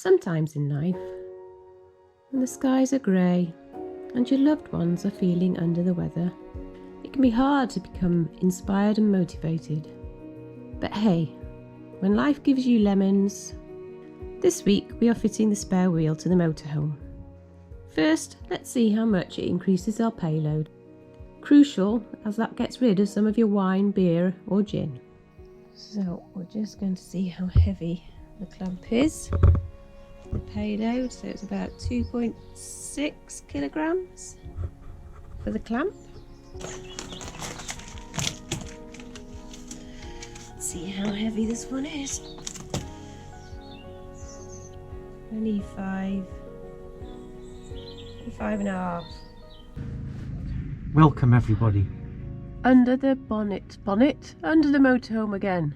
Sometimes in life, when the skies are grey and your loved ones are feeling under the weather, it can be hard to become inspired and motivated. But hey, when life gives you lemons, this week we are fitting the spare wheel to the motorhome. First, let's see how much it increases our payload. Crucial, as that gets rid of some of your wine, beer or gin. So we're just going to see how heavy the clamp is. The payload, so it's about 2.6 kilograms for the clamp. Let's see how heavy this one is. 25 and a half. Welcome everybody. Under the bonnet, under the motorhome again.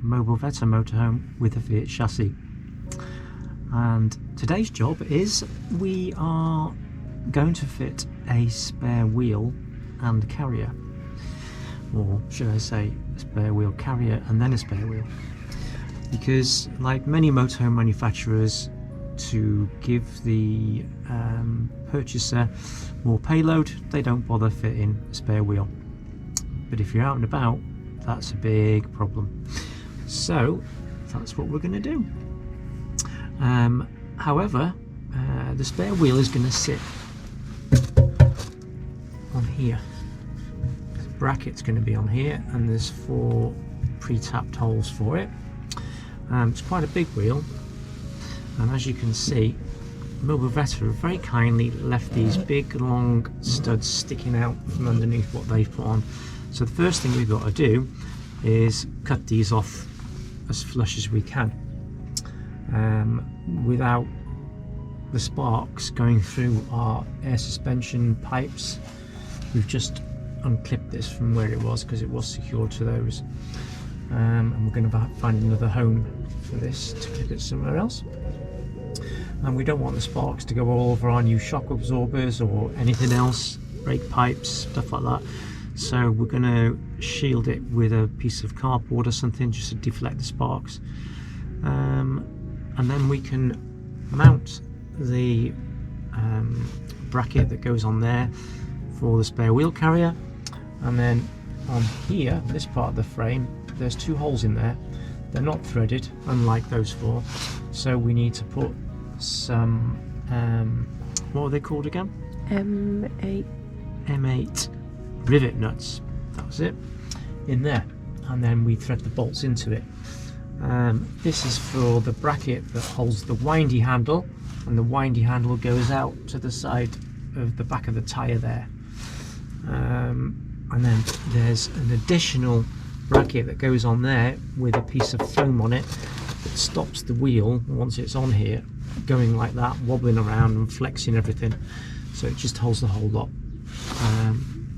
Mobilvetta motorhome with a Fiat chassis. And today's job is we are going to fit a spare wheel and carrier. Or should I say a spare wheel carrier and then a spare wheel. Because like many motorhome manufacturers, to give the purchaser more payload, they don't bother fitting a spare wheel. But if you're out and about, that's a big problem. So that's what we're going to do. However, the spare wheel is going to sit on here. The bracket's going to be on here, and there's 4 pre-tapped holes for it. It's quite a big wheel, and as you can see, Mobilvetta have very kindly left these big long studs sticking out from underneath what they've put on. So the first thing we've got to do is cut these off as flush as we can, without the sparks going through our air suspension pipes. We've just unclipped this from where it was because it was secured to those, and we're going to find another home for this to clip it somewhere else. And we don't want the sparks to go all over our new shock absorbers or anything else, brake pipes, stuff like that. So we're going to shield it with a piece of cardboard or something just to deflect the sparks, and then we can mount the bracket that goes on there for the spare wheel carrier. And then on here, this part of the frame, there's 2 holes in there. They're not threaded, unlike those 4, so we need to put some what are they called again? M8 rivet nuts, that was it, in there, and then we thread the bolts into it. This is for the bracket that holds the windy handle, and the windy handle goes out to the side of the back of the tyre there. And then there's an additional bracket that goes on there with a piece of foam on it that stops the wheel, once it's on here, going like that, wobbling around and flexing everything. So it just holds the whole lot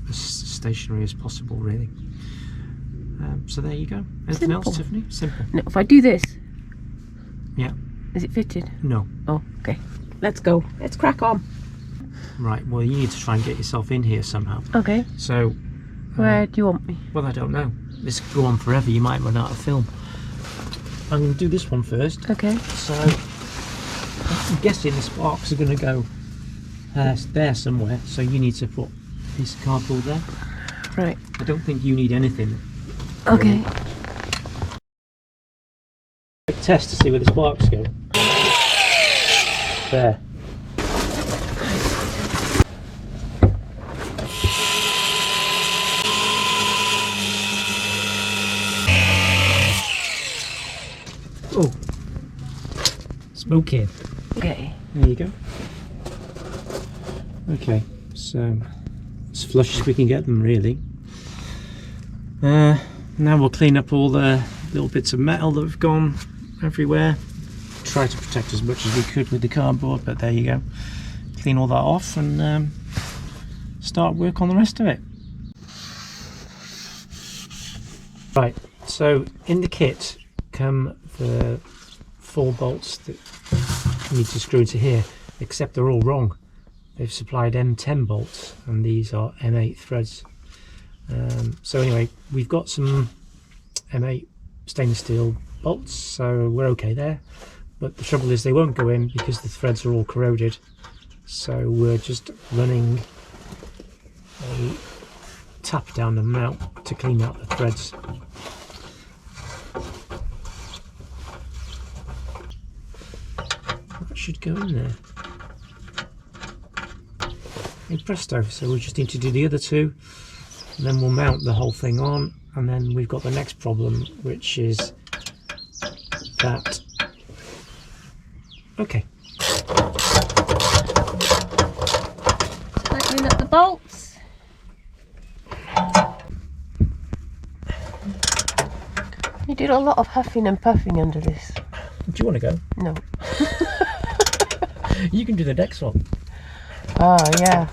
as stationary as possible, really. So there you go. Anything Simple. else, Tiffany? Simple. Now, if I do this, Yeah. is it fitted? No. Oh, okay. Let's go. Let's crack on. Right. Well, you need to try and get yourself in here somehow. Okay. So. Where do you want me? Well, I don't know. This could go on forever. You might run out of film. I'm going to do this one first. Okay. So I'm guessing the sparks are going to go there somewhere. So you need to put a piece of cardboard there. Right. I don't think you need anything. Okay. Quick test to see where the sparks go. There. Oh, smoking. Okay. There you go. Okay, so as flush as we can get them, really. Now we'll clean up all the little bits of metal that have gone everywhere. Try to protect as much as we could with the cardboard, but there you go. Clean all that off and start work on the rest of it. Right, so in the kit come the 4 bolts that need to screw into here, except they're all wrong. They've supplied M10 bolts and these are M8 threads. So anyway, we've got some M8 stainless steel bolts, so we're okay there. but the trouble is they won't go in because the threads are all corroded. So we're just running a tap down the mount to clean out the threads. That should go in there. Hey presto, so we just need to do the other two, and then we'll mount the whole thing on, and then we've got the next problem, which is that. Okay. Tightening up the bolts. You did a lot of huffing and puffing under this. Do you want to go? No. You can do the next one. Oh, yeah.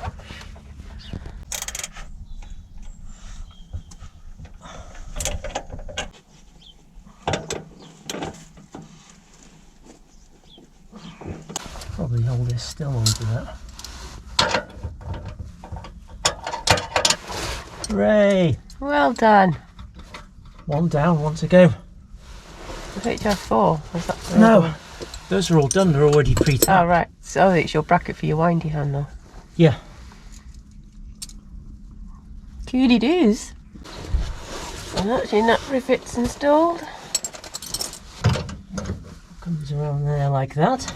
Probably hold this still onto that. Hooray! Well done. One down, one to go. I thought you had 4. Was that the other No, one? those are all done, they're already pre-tapped. Oh, right. So it's your bracket for your windy handle. Yeah. Cute it is. And that's your nut rivets installed. Comes around there like that.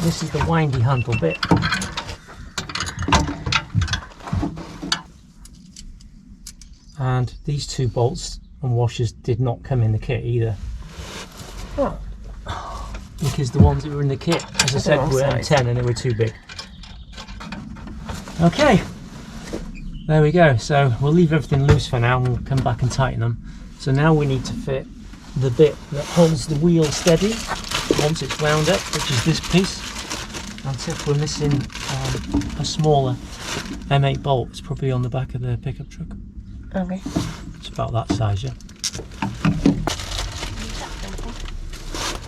This is the windy handle bit. And these 2 bolts and washers did not come in the kit either. Oh. Because the ones that were in the kit, as I said, wrong were size. M10 and they were too big. Okay, there we go. So we'll leave everything loose for now and we'll come back and tighten them. So now we need to fit the bit that holds the wheel steady once it's wound up, which is this piece. And if we're missing a smaller M8 bolt, it's probably on the back of the pickup truck. Okay. It's about that size, yeah.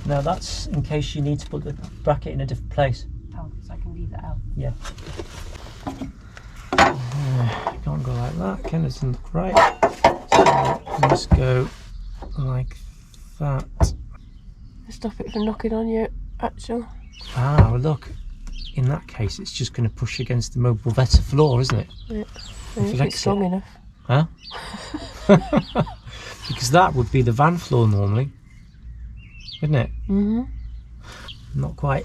Now that's in case you need to put the bracket in a different place. Oh, so I can leave that out. Yeah. Can't go like that, Ken, it doesn't look right. So we must go like that. Stop it from knocking on your actual. Ah, well look, in that case it's just going to push against the Mobilvetta floor, isn't it? Yeah. Flex It's strong enough. Huh? Because that would be the van floor normally, wouldn't it? Mm-hmm. I'm not quite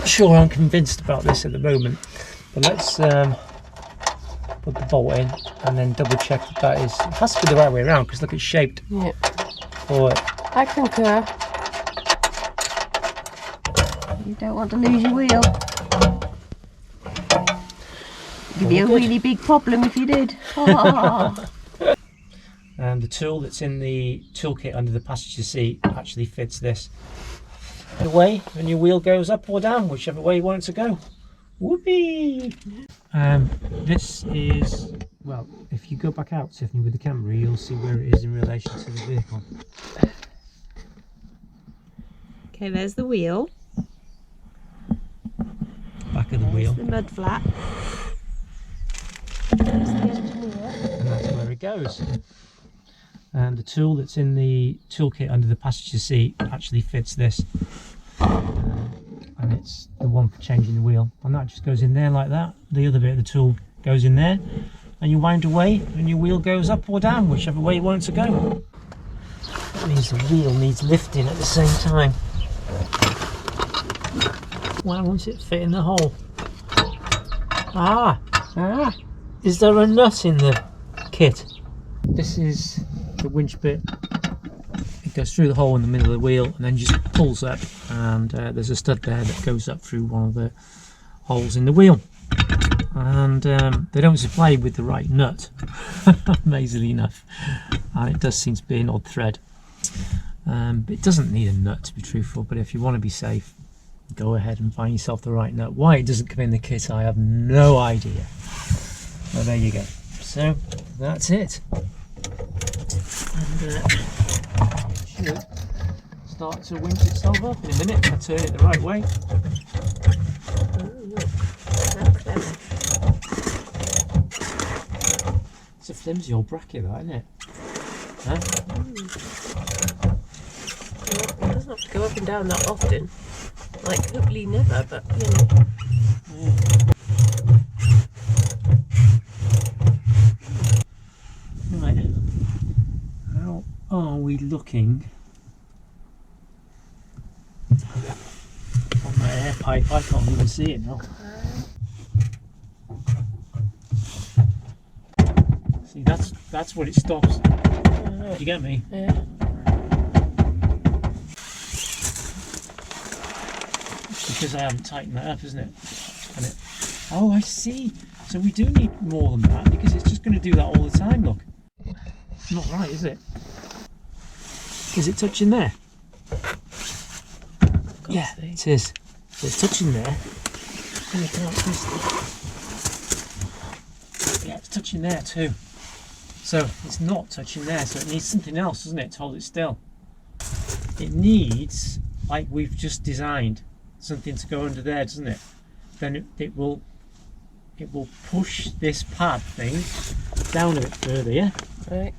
sure I'm convinced about this at the moment, but let's put the bolt in and then double check that is, it has to be the right way around because look, it's shaped Yeah. for it. I concur. You don't want to lose your wheel. It'd be a really big problem if you did. Oh. And the tool that's in the toolkit under the passenger seat actually fits this. The way, and your wheel goes up or down, whichever way you want it to go. Whoopee! This is, well, if you go back out, Tiffany, with the camera, you'll see where it is in relation to the vehicle. Okay, there's the wheel. Back of the wheel. The mud flat. There's the engineer. And that's where it goes. And the tool that's in the toolkit under the passenger seat actually fits this. And it's the one for changing the wheel. And that just goes in there like that. The other bit of the tool goes in there. And you wind away and your wheel goes up or down, whichever way you want it to go. That means the wheel needs lifting at the same time. Why won't it fit in the hole? Ah! Is there a nut in the kit? This is the winch bit. It goes through the hole in the middle of the wheel and then just pulls up, and there's a stud there that goes up through one of the holes in the wheel. And they don't supply you with the right nut, amazingly enough. And it does seem to be an odd thread. It doesn't need a nut, to be truthful, but if you want to be safe, go ahead and find yourself the right nut. Why it doesn't come in the kit, I have no idea. Well, there you go. So that's it. And should start to winch itself up in a minute if I turn it the right way. It's a flimsy old bracket, that, isn't it? Huh? don't have to go up and down that often. Like, hopefully never, but you know. Right. How are we looking on that air pipe? I can't even see it now. See, that's what it stops. Did you get me? Yeah. Because I haven't tightened that up, isn't it? And it? Oh, I see. So we do need more than that because it's just going to do that all the time. Look, it's not right, is it? Is it touching there? Yeah, it is. So it's touching there. And you can't twist it. Yeah, it's touching there too. So it's not touching there. So it needs something else, doesn't it, to hold it still? It needs, like we've just designed, something to go under there, doesn't it? Then it will push this pad thing down a bit further, yeah? Right.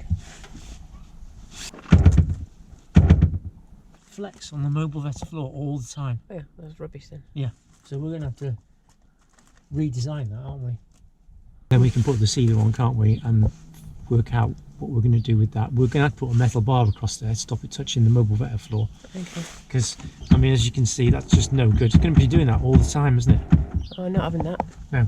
Flex on the Mobilvetta floor all the time. Oh, yeah, that's rubbish then. Yeah, so we're going to have to redesign that, aren't we? Then we can put the sealer on, can't we, and work out what we're going to do with that. We're going to have to put a metal bar across there to stop it touching the Mobilvetta floor. Okay. Because, I mean, as you can see, that's just no good. It's going to be doing that all the time, isn't it? Oh, I'm not having that. No.